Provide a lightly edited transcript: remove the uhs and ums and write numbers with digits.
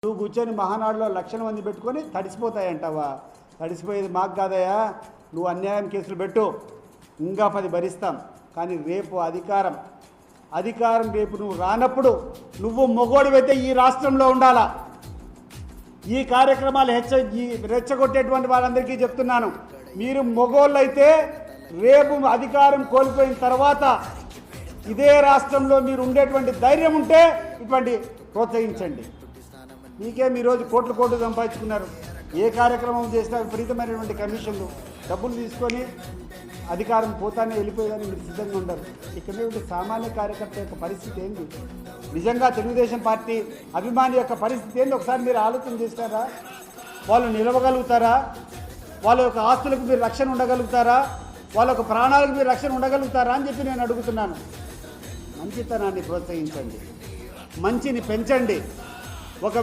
నువ్వు కూర్చొని మహానాడులో లక్షల మంది పెట్టుకొని తడిసిపోతాయంటావా? తడిసిపోయేది మాకు కాదయా. నువ్వు అన్యాయం కేసులు పెట్టు, ఇంకా 10 భరిస్తాం. కానీ రేపు అధికారం రేపు నువ్వు రానప్పుడు నువ్వు మొగోడివైతే ఈ రాష్ట్రంలో ఉండాలా. ఈ కార్యక్రమాలు రెచ్చగొట్టేటువంటి వాళ్ళందరికీ చెప్తున్నాను, మీరు మొగోళ్ళు అయితే రేపు అధికారం కోల్పోయిన తర్వాత ఇదే రాష్ట్రంలో మీరు ఉండేటువంటి ధైర్యం ఉంటే ఇటువంటి ప్రోత్సహించండి. మీకేం ఈరోజు కోట్లు సంపాదించుకున్నారు. ఏ కార్యక్రమం చేసినా విపరీతమైనటువంటి కమిషన్లు, డబ్బులు తీసుకొని అధికారం పోతానే వెళ్ళిపోయేదని మీరు సిద్ధంగా ఉండరు. ఇక్కడ సామాన్య కార్యకర్త యొక్క పరిస్థితి ఏంటి? నిజంగా తెలుగుదేశం పార్టీ అభిమాని యొక్క పరిస్థితి ఏంటి ఒకసారి మీరు ఆలోచన చేస్తారా? వాళ్ళు నిలవగలుగుతారా? వాళ్ళ యొక్క ఆస్తులకు మీరు రక్షణ ఉండగలుగుతారా? వాళ్ళ యొక్క ప్రాణాలకు మీరు రక్షణ ఉండగలుగుతారా అని చెప్పి నేను అడుగుతున్నాను. మంచితనాన్ని ప్రోత్సహించండి, మంచిని పెంచండి. ఒక